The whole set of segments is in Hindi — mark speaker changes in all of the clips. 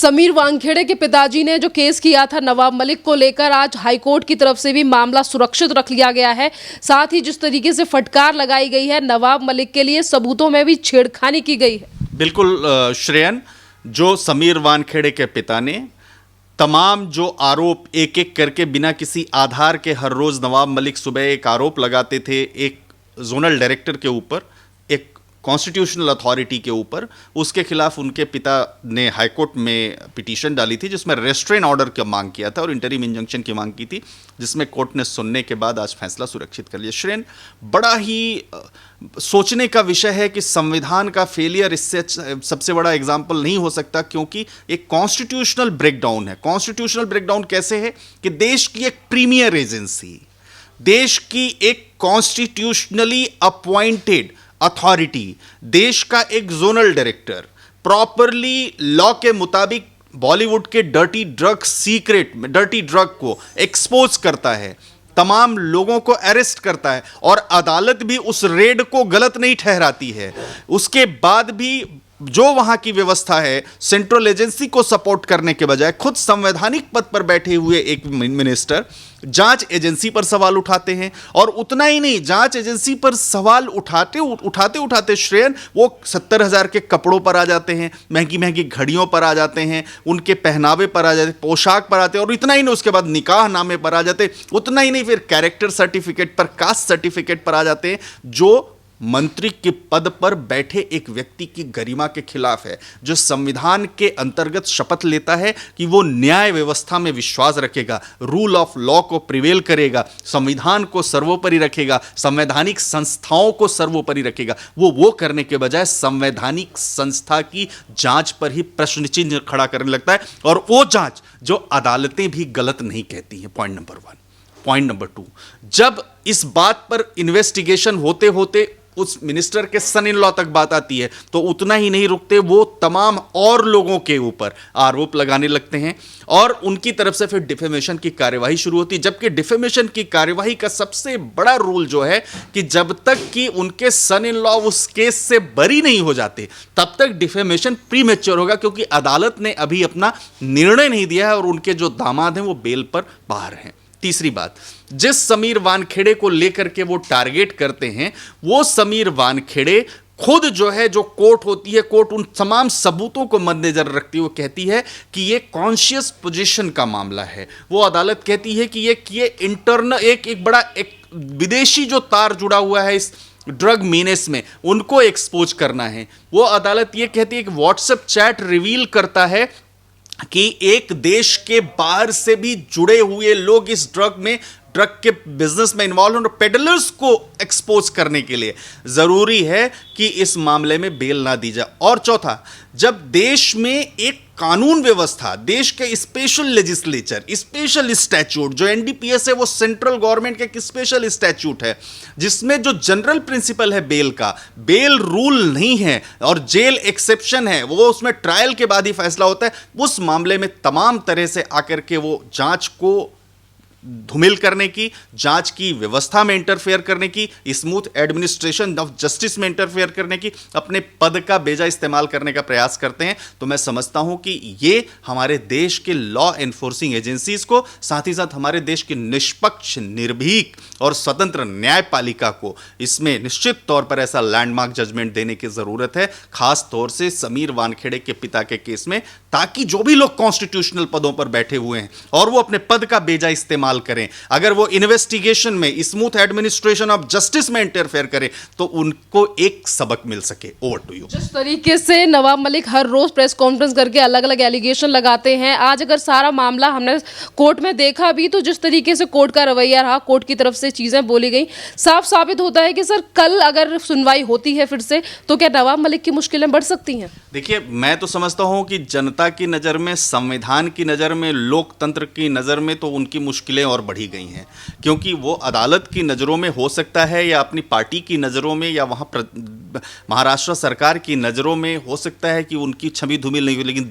Speaker 1: समीर वानखेड़े के पिताजी ने जो केस किया था नवाब मलिक को लेकर, आज हाईकोर्ट की तरफ से भी मामला सुरक्षित रख लिया गया है। साथ ही जिस तरीके से फटकार लगाई गई है नवाब मलिक के लिए, सबूतों में भी छेड़खानी की गई है।
Speaker 2: बिल्कुल श्रेयन, जो समीर वानखेड़े के पिता ने तमाम जो आरोप एक एक करके बिना किसी आधार के हर रोज नवाब मलिक सुबह एक आरोप लगाते थे, एक जोनल डायरेक्टर के ऊपर, एक कॉन्स्टिट्यूशनल अथॉरिटी के ऊपर, उसके खिलाफ उनके पिता ने हाईकोर्ट में पिटीशन डाली थी जिसमें रेस्ट्रेन ऑर्डर की मांग किया था और इंटरिम इंजंक्शन की मांग की थी, जिसमें कोर्ट ने सुनने के बाद आज फैसला सुरक्षित कर लिया। श्रेयन, बड़ा ही सोचने का विषय है कि संविधान का फेलियर इससे सबसे बड़ा एग्जाम्पल नहीं हो सकता, क्योंकि एक कॉन्स्टिट्यूशनल ब्रेकडाउन है। कॉन्स्टिट्यूशनल ब्रेकडाउन कैसे है कि देश की एक प्रीमियर एजेंसी, देश की एक कॉन्स्टिट्यूशनली अपॉइंटेड अथॉरिटी, देश का एक जोनल डायरेक्टर प्रॉपरली लॉ के मुताबिक बॉलीवुड के डर्टी ड्रग को एक्सपोज करता है, तमाम लोगों को अरेस्ट करता है और अदालत भी उस रेड को गलत नहीं ठहराती है। उसके बाद भी जो वहां की व्यवस्था है, सेंट्रल एजेंसी को सपोर्ट करने के बजाय खुद संवैधानिक पद पर बैठे हुए एक मिनिस्टर जांच एजेंसी पर सवाल उठाते हैं। और उतना ही नहीं, जांच एजेंसी पर सवाल उठाते श्रेयन, वो 70,000 के कपड़ों पर आ जाते हैं, महंगी महंगी घड़ियों पर आ जाते हैं, उनके पहनावे पर आ जाते हैं, पोशाक पर आते हैं, और इतना ही नहीं, उसके बाद निकाह नामे पर आ जाते हैं। उतना ही नहीं, फिर कैरेक्टर सर्टिफिकेट पर, कास्ट सर्टिफिकेट पर आ जाते हैं, जो मंत्री के पद पर बैठे एक व्यक्ति की गरिमा के खिलाफ है, जो संविधान के अंतर्गत शपथ लेता है कि वो न्याय व्यवस्था में विश्वास रखेगा, रूल ऑफ लॉ को प्रिवेल करेगा, संविधान को सर्वोपरि रखेगा, संवैधानिक संस्थाओं को सर्वोपरि रखेगा। वो करने के बजाय संवैधानिक संस्था की जांच पर ही प्रश्न चिन्ह खड़ा करने लगता है, और वो जांच जो अदालतें भी गलत नहीं कहती हैं। Point number 1। पॉइंट नंबर 2, जब इस बात पर इन्वेस्टिगेशन होते होते उस मिनिस्टर के सन इन लॉ तक बात आती है, तो उतना ही नहीं रुकते, वो तमाम और लोगों के ऊपर आरोप लगाने लगते हैं और उनकी तरफ से फिर डिफेमेशन की कार्यवाही शुरू होती है। जबकि डिफेमेशन की कार्यवाही का सबसे बड़ा रूल जो है कि जब तक कि उनके सन इन लॉ उस केस से बरी नहीं हो जाते, तब तक डिफेमेशन प्रीमेच्योर होगा, क्योंकि अदालत ने अभी अपना निर्णय नहीं दिया है और उनके जो दामाद हैं वो बेल पर बाहर हैं। तीसरी बात, जिस समीर वानखेड़े को लेकर के वो टारगेट करते हैं, वो समीर वानखेड़े खुद जो है, जो कोर्ट होती है, कोर्ट उन तमाम सबूतों को मद्देनजर रखती है, वो कहती है कि ये कॉन्शियस पोजीशन का मामला है। वो अदालत कहती है कि ये इंटरनल एक बड़ा एक विदेशी जो तार जुड़ा हुआ है इस ड्रग मीनेस में, उनको एक्सपोज करना है। वो अदालत ये कहती है कि व्हाट्सएप चैट रिवील करता है कि एक देश के बाहर से भी जुड़े हुए लोग इस ड्रग के बिजनेस में इन्वॉल्व हैं, पेडलर्स को एक्सपोज करने के लिए जरूरी है कि इस मामले में बेल ना दी जाए। और चौथा, जब देश में एक कानून व्यवस्था, देश के स्पेशल लेजिस्लेचर, स्पेशल स्टैट्यूट, जो एनडीपीएस है वो सेंट्रल गवर्नमेंट का एक स्पेशल स्टैट्यूट है, जिसमें जो जनरल प्रिंसिपल है बेल का, बेल रूल नहीं है और जेल एक्सेप्शन है, वो उसमें ट्रायल के बाद ही फैसला होता है। उस मामले में तमाम तरह से आकर के वो जांच को धूमिल करने की, जांच की व्यवस्था में इंटरफेयर करने की, स्मूथ एडमिनिस्ट्रेशन ऑफ जस्टिस में इंटरफेयर करने की, अपने पद का बेजा इस्तेमाल करने का प्रयास करते हैं। तो मैं समझता हूं कि ये हमारे देश के लॉ एनफोर्सिंग एजेंसीज को, साथ ही साथ हमारे देश की निष्पक्ष, निर्भीक और स्वतंत्र न्यायपालिका को इसमें निश्चित तौर पर ऐसा लैंडमार्क जजमेंट देने की जरूरत है, खास तौर से समीर वानखेड़े के पिता के केस में, ताकि जो भी लोग कॉन्स्टिट्यूशनल पदों पर बैठे हुए हैं और वो अपने पद का बेजा इस्तेमाल करें, अगर वो इन्वेस्टिगेशन में, स्मूथ एडमिनिस्ट्रेशन ऑफ जस्टिस में इंटरफेयर करें, तो उनको एक सबक मिल सके। Over to you.
Speaker 1: जिस तरीके से नवाब मलिक हर रोज प्रेस कॉन्फ्रेंस करके अलग अलग एलिगेशन लगाते हैं, आज अगर सारा मामला हमने कोर्ट में देखा भी, तो जिस तरीके से कोर्ट का रवैया रहा, कोर्ट की तरफ से चीजें बोली गई, साफ साबित होता है कि सर कल अगर सुनवाई होती है फिर से, तो क्या नवाब मलिक की मुश्किलें बढ़ सकती हैं?
Speaker 2: देखिए, मैं तो समझता हूं कि जनता की नज़र में, संविधान की नज़र में, लोकतंत्र की नज़र में तो उनकी मुश्किलें और बढ़ी गई हैं, क्योंकि वो अदालत की नज़रों में हो सकता है या अपनी पार्टी की नज़रों में या वहाँ महाराष्ट्र सरकार की नज़रों में हो सकता है कि उनकी छवि धूमिल नहीं हुई, लेकिन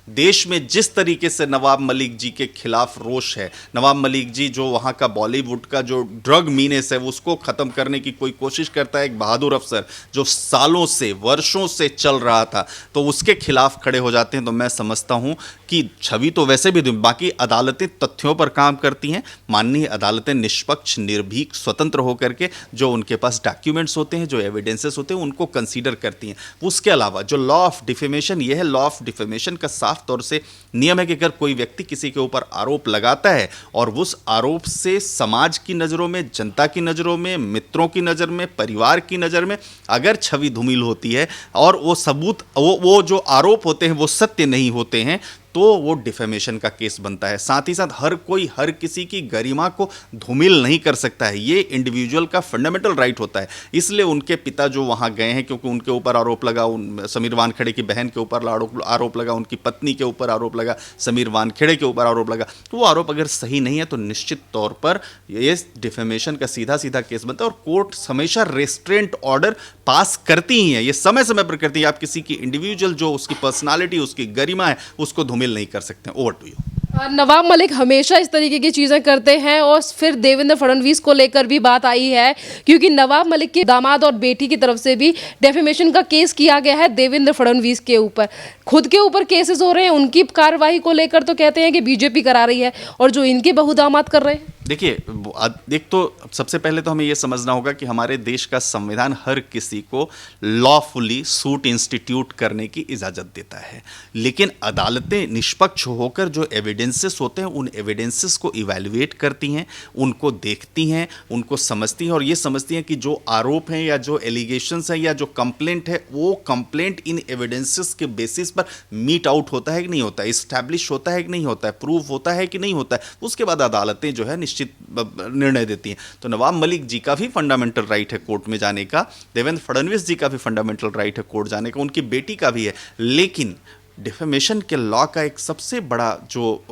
Speaker 2: देश में जिस तरीके से नवाब मलिक जी के खिलाफ रोष है, नवाब मलिक जी जो वहाँ का बॉलीवुड का जो ड्रग मीनेस है उसको ख़त्म करने की कोई कोशिश करता है, एक बहादुर अफसर जो सालों से वर्षों से चल रहा था, तो उसके खिलाफ खड़े हो जाते हैं। तो मैं समझता हूँ कि छवि तो वैसे भी बाकी अदालतें तथ्यों पर काम करती हैं, माननीय अदालतें निष्पक्ष, निर्भीक, स्वतंत्र होकर के जो उनके पास डॉक्यूमेंट्स होते हैं, जो एविडेंसेस होते हैं, उनको कंसीडर करती हैं। उसके अलावा जो लॉ ऑफ डिफेमेशन, यह है, लॉ ऑफ डिफेमेशन का साफ तौर से नियम है कि अगर कोई व्यक्ति किसी के ऊपर आरोप लगाता है और उस आरोप से समाज की नज़रों में, जनता की नज़रों में, मित्रों की नज़र में, परिवार की नज़र में अगर छवि धूमिल होती है और वो सबूत, वो जो आरोप होते हैं वो सत्य नहीं होते हैं, तो वो डिफेमेशन का केस बनता है। साथ ही साथ हर कोई हर किसी की गरिमा को धूमिल नहीं कर सकता है, ये इंडिविजुअल का फंडामेंटल राइट होता है। इसलिए उनके पिता जो वहाँ गए हैं, क्योंकि उनके ऊपर आरोप लगा, समीर वानखेड़े की बहन के ऊपर आरोप लगा, उनकी पत्नी के ऊपर आरोप लगा, समीर वानखेड़े के ऊपर आरोप लगा, तो वो आरोप अगर सही नहीं है तो निश्चित तौर पर ये डिफेमेशन का सीधा सीधा केस बनता है। और कोर्ट हमेशा रेस्ट्रेंट ऑर्डर पास करती ही है, ये समय समय पर करती है। आप किसी की इंडिविजुअल जो उसकी पर्सनालिटी, उसकी गरिमा है, उसको धूमिल नहीं कर सकते। Over to you.
Speaker 1: Nawab Malik हमेशा इस तरीके की चीज़ें करते हैं और फिर देवेंद्र फडणवीस को लेकर भी बात आई है, क्योंकि नवाब मलिक के दामाद और बेटी की तरफ से भी डेफेमेशन का केस किया गया है देवेंद्र फडणवीस के ऊपर। खुद के ऊपर केसेस हो रहे हैं, उनकी कार्रवाई को लेकर तो कहते हैं कि बीजेपी करा रही है, और जो इनके बहू दामाद कर रहे हैं।
Speaker 2: देखिए, एक तो सबसे पहले तो हमें यह समझना होगा कि हमारे देश का संविधान हर किसी को लॉफुली सूट इंस्टीट्यूट करने की इजाज़त देता है, लेकिन अदालतें निष्पक्ष होकर जो एविडेंसेस होते हैं उन एविडेंसेस को इवैल्यूएट करती हैं, उनको देखती हैं, उनको समझती हैं और ये समझती हैं कि जो आरोप हैं या जो एलिगेशंस हैं या जो कंप्लेंट है, वो कंप्लेंट इन एविडेंसेस के बेसिस पर मीट आउट होता है कि नहीं होता है, इस्टेब्लिश होता है कि नहीं होता है, प्रूव होता है कि नहीं होता है। उसके बाद अदालतें जो है निश्चित निर्णय देती हैं। तो नवाब मलिक जी का भी फंडामेंटल राइट है कोर्ट में जाने का, देवेंद्र फडणवीस जी का भी फंडामेंटल राइट है कोर्ट जाने का, उनकी बेटी का भी है, लेकिन डिफेमेशन के लॉ का एक सबसे बड़ा जो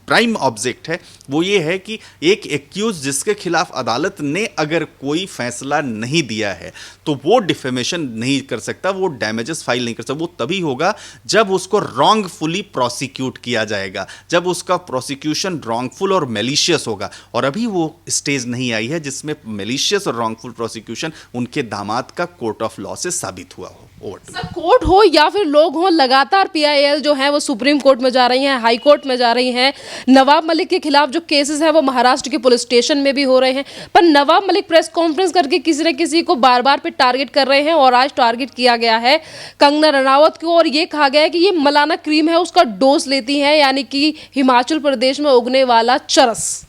Speaker 2: प्राइम ऑब्जेक्ट है वो ये है कि एक एक्यूज जिसके खिलाफ अदालत ने अगर कोई फैसला नहीं दिया है तो वो डिफेमेशन नहीं कर सकता, वो डैमेजेस फाइल नहीं कर सकता। वो तभी होगा जब उसको रॉन्गफुली प्रोसिक्यूट किया जाएगा, जब उसका प्रोसिक्यूशन रॉन्गफुल और मेलिशियस होगा, और अभी वो स्टेज नहीं आई है जिसमें मेलिशियस और रॉन्गफुल प्रोसिक्यूशन उनके दामाद का कोर्ट ऑफ लॉ से साबित हुआ हो।
Speaker 1: सर, कोर्ट हो या फिर लोग हो, लगातार पीआईएल जो है वो सुप्रीम कोर्ट में जा रही हैं, हाई कोर्ट में जा रही हैं। नवाब मलिक के खिलाफ जो केसेस हैं वो महाराष्ट्र के पुलिस स्टेशन में भी हो रहे हैं, पर नवाब मलिक प्रेस कॉन्फ्रेंस करके किसी न किसी को बार बार पे टारगेट कर रहे हैं, और आज टारगेट किया गया है कंगना रनावत को, और ये कहा गया है कि ये मलाना क्रीम है उसका डोज लेती हैं, यानी कि हिमाचल प्रदेश में उगने वाला चरस।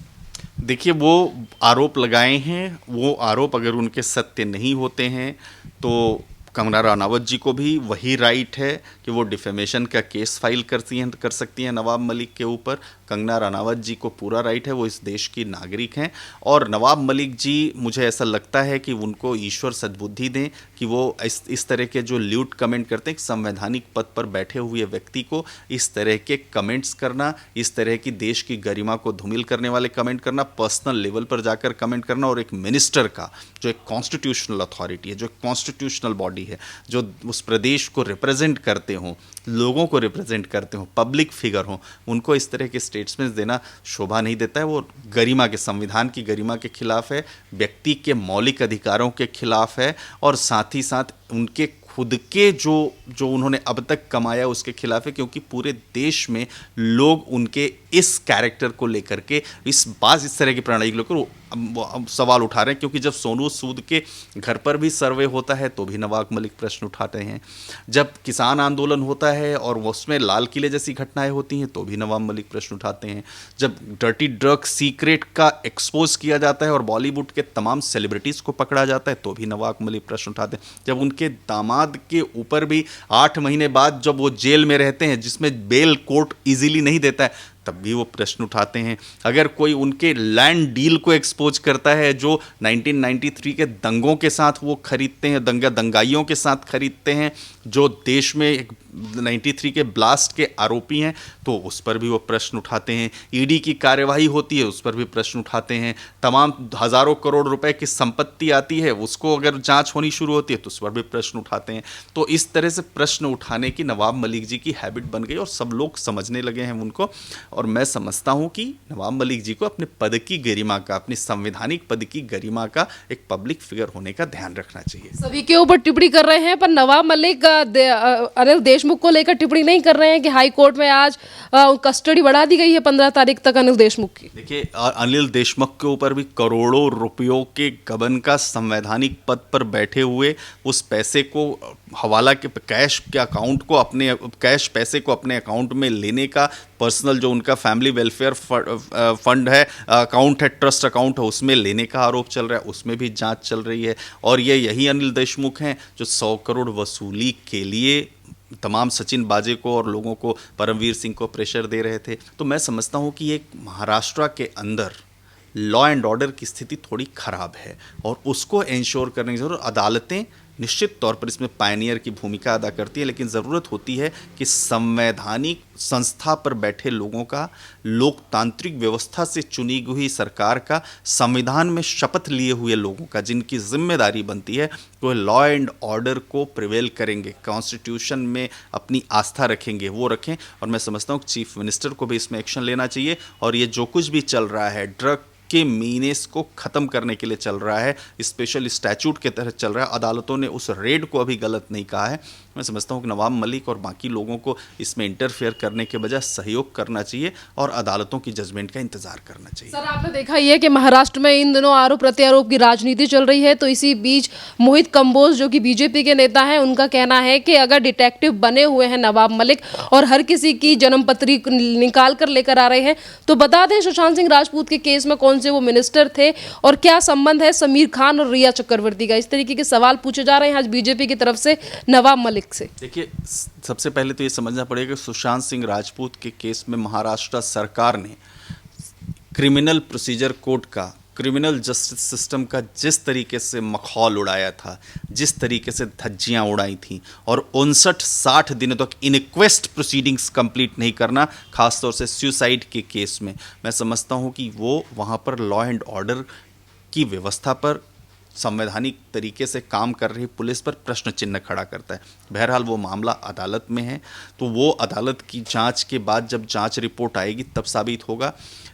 Speaker 2: देखिए, वो आरोप लगाए हैं, वो आरोप अगर उनके सत्य नहीं होते हैं तो कंगना रनावत जी को भी वही राइट है कि वो डिफेमेशन का केस फाइल कर सकती हैं नवाब मलिक के ऊपर। कंगना रनावत जी को पूरा राइट है, वो इस देश की नागरिक हैं, और नवाब मलिक जी, मुझे ऐसा लगता है कि उनको ईश्वर सद्बुद्धि दें कि वो इस तरह के जो ल्यूट कमेंट करते हैं, संवैधानिक पद पर बैठे हुए व्यक्ति को इस तरह के कमेंट्स करना, इस तरह की देश की गरिमा को धूमिल करने वाले कमेंट करना, पर्सनल लेवल पर जाकर कमेंट करना, और एक मिनिस्टर का जो एक कॉन्स्टिट्यूशनल अथॉरिटी है, जो एक कॉन्स्टिट्यूशनल बॉडी है, जो उस प्रदेश को रिप्रेजेंट करते हों, लोगों को रिप्रेजेंट करते हों, पब्लिक फिगर हों, उनको इस तरह के स्टेटमेंट्स देना शोभा नहीं देता है। वो गरिमा के, संविधान की गरिमा के खिलाफ है, व्यक्ति के मौलिक अधिकारों के खिलाफ है, और साथ ही साथ उनके खुद के जो उन्होंने अब तक कमाया उसके खिलाफ है, क्योंकि पूरे देश में लोग उनके इस कैरेक्टर को लेकर के, इस तरह की प्रणाली को लेकर सवाल उठा रहे हैं। क्योंकि जब सोनू सूद के घर पर भी सर्वे होता है तो भी नवाब मलिक प्रश्न उठाते हैं, जब किसान आंदोलन होता है और उसमें लाल किले जैसी घटनाएं होती हैं तो भी नवाब मलिक प्रश्न उठाते हैं, जब डर्टी ड्रग सीक्रेट का एक्सपोज किया जाता है और बॉलीवुड के तमाम सेलिब्रिटीज़ को पकड़ा जाता है तो भी नवाब मलिक प्रश्न उठाते हैं, जब उनके दामाद के ऊपर भी 8 महीने बाद जब वो जेल में रहते हैं जिसमें बेल कोर्ट इजीली नहीं देता है तब भी वो प्रश्न उठाते हैं, अगर कोई उनके लैंड डील को एक्सपोज करता है जो 1993 के दंगों के साथ वो खरीदते हैं, दंगाइयों के साथ खरीदते हैं, जो देश में एक 93 के ब्लास्ट के आरोपी हैं तो उस पर भी वो प्रश्न उठाते हैं। ईडी की कार्यवाही होती है उस पर भी प्रश्न उठाते हैं। तमाम हज़ारों करोड़ रुपए की संपत्ति आती है उसको अगर जांच होनी शुरू होती है तो उस पर भी प्रश्न उठाते हैं। तो इस तरह से प्रश्न उठाने की नवाब मलिक जी की हैबिट बन गई और सब लोग समझने लगे हैं उनको। और मैं समझता हूं कि नवाब मलिक जी को अपने पद की गरिमा का, अपनी संवैधानिक पद की गरिमा का एक पब्लिक फिगर होने का ध्यान रखना चाहिए।
Speaker 1: सभी के ऊपर टिप्पणी कर रहे हैं पर नवाब मलिक अनिल देशमुख को लेकर टिप्पणी नहीं कर रहे हैं कि हाई कोर्ट में आज कस्टडी बढ़ा दी गई है 15 तारीख तक अनिल देशमुख की।
Speaker 2: देखिए, अनिल देशमुख के ऊपर भी करोड़ों रुपयों के गबन का संवैधानिक पद पर बैठे हुए उस पैसे को हवाला के कैश के अकाउंट को अपने कैश पैसे को अपने अकाउंट में लेने का, पर्सनल जो उनका फैमिली वेलफेयर फंड है, अकाउंट है, ट्रस्ट अकाउंट है, उसमें लेने का आरोप चल रहा है, उसमें भी जांच चल रही है। और ये यही अनिल देशमुख हैं जो 100 करोड़ वसूली के लिए तमाम सचिन बाजे को और लोगों को, परमवीर सिंह को प्रेशर दे रहे थे। तो मैं समझता हूँ कि एक महाराष्ट्र के अंदर लॉ एंड ऑर्डर की स्थिति थोड़ी खराब है और उसको इंश्योर करने की जरूरत, अदालतें निश्चित तौर पर इसमें पायनियर की भूमिका अदा करती है, लेकिन ज़रूरत होती है कि संवैधानिक संस्था पर बैठे लोगों का, लोकतांत्रिक व्यवस्था से चुनी हुई सरकार का, संविधान में शपथ लिए हुए लोगों का, जिनकी जिम्मेदारी बनती है वो लॉ एंड ऑर्डर को प्रिवेल करेंगे, कॉन्स्टिट्यूशन में अपनी आस्था रखेंगे, वो रखें। और मैं समझता हूँ कि चीफ मिनिस्टर को भी इसमें एक्शन लेना चाहिए। और ये जो कुछ भी चल रहा है ड्रग के मीनेस को ख़त्म करने के लिए चल रहा है, स्पेशल स्टैचूट के तहत चल रहा है, अदालतों ने उस रेड को अभी गलत नहीं कहा है। मैं समझता हूँ कि नवाब मलिक और बाकी लोगों को इसमें इंटरफेयर करने के बजाय सहयोग करना चाहिए और अदालतों की जजमेंट का इंतजार करना चाहिए।
Speaker 1: सर, आपने देखा ही है कि महाराष्ट्र में इन दिनों आरोप प्रत्यारोप की राजनीति चल रही है, तो इसी बीच मोहित कंबोज जो कि बीजेपी के नेता हैं, उनका कहना है कि अगर डिटेक्टिव बने हुए हैं नवाब मलिक और हर किसी की जन्मपत्री निकाल कर लेकर आ रहे हैं, तो बता दें सुशांत सिंह राजपूत के केस में कौन से वो मिनिस्टर थे और क्या संबंध है समीर खान और रिया चक्रवर्ती का। इस तरीके के सवाल पूछे जा रहे हैं आज बीजेपी की तरफ से नवाब मलिक से।
Speaker 2: देखिए, सबसे पहले तो ये समझना पड़ेगा कि सुशांत सिंह राजपूत के केस में महाराष्ट्र सरकार ने क्रिमिनल प्रोसीजर कोड का, क्रिमिनल जस्टिस सिस्टम का जिस तरीके से मखौल उड़ाया था, जिस तरीके से धज्जियां उड़ाई थी और 59-60 दिनों तक इनक्वेस्ट प्रोसीडिंग्स कंप्लीट नहीं करना, खासतौर से सुसाइड के केस में, मैं समझता हूं कि वो वहां पर लॉ एंड ऑर्डर की व्यवस्था पर, संवैधानिक तरीके से काम कर रही पुलिस पर प्रश्न चिन्ह खड़ा करता है। बहरहाल वो मामला अदालत में है, तो वो अदालत की जांच के बाद जब जांच रिपोर्ट आएगी तब साबित होगा।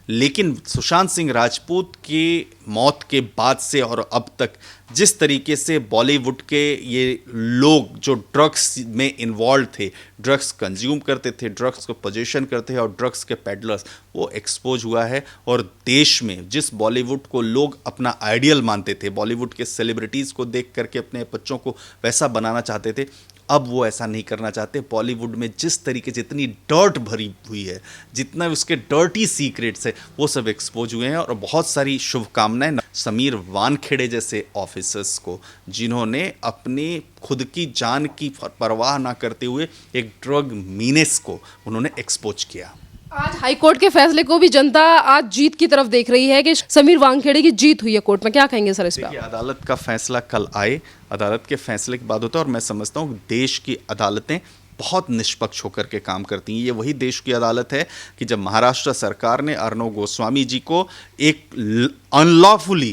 Speaker 2: लेकिन सुशांत सिंह राजपूत की मौत के बाद से और अब तक जिस तरीके से बॉलीवुड के ये लोग जो ड्रग्स में इन्वॉल्व थे, ड्रग्स कंज्यूम करते थे, ड्रग्स को पोजेशन करते थे और ड्रग्स के पेडलर्स, वो एक्सपोज हुआ है। और देश में जिस बॉलीवुड को लोग अपना आइडियल मानते थे, बॉलीवुड के सेलिब्रिटीज़ को देख करके अपने बच्चों को वैसा बनाना चाहते थे, अब वो ऐसा नहीं करना चाहते। बॉलीवुड में जिस तरीके, जितनी डर्ट भरी हुई है, जितना उसके डर्टी सीक्रेट्स है, वो सब एक्सपोज हुए हैं। और बहुत सारी शुभकामनाएं समीर वानखेड़े जैसे ऑफिसर्स को, जिन्होंने अपनी खुद की जान की परवाह ना करते हुए एक ड्रग मीनेस को उन्होंने एक्सपोज किया।
Speaker 1: आज हाईकोर्ट के फैसले को भी जनता आज जीत की तरफ देख रही है कि समीर वानखेड़े की जीत हुई है कोर्ट में। क्या कहेंगे सर इस पर?
Speaker 2: अदालत का फैसला कल आए, अदालत के फैसले के बाद होता है। और मैं समझता हूँ देश की अदालतें बहुत निष्पक्ष होकर के काम करती हैं। ये वही देश की अदालत है कि जब महाराष्ट्र सरकार ने अर्णव गोस्वामी जी को एक अनलॉफुली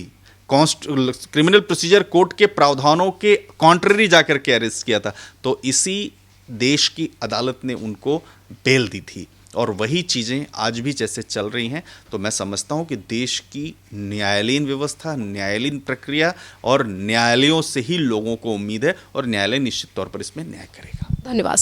Speaker 2: क्रिमिनल प्रोसीजर कोड के प्रावधानों के कॉन्ट्ररी जाकर के अरेस्ट किया था, तो इसी देश की अदालत ने उनको बेल दी थी। और वही चीज़ें आज भी जैसे चल रही हैं, तो मैं समझता हूं कि देश की न्यायालयीन व्यवस्था, न्यायालयीन प्रक्रिया और न्यायालयों से ही लोगों को उम्मीद है और न्यायालय निश्चित तौर पर इसमें न्याय करेगा।
Speaker 1: धन्यवाद।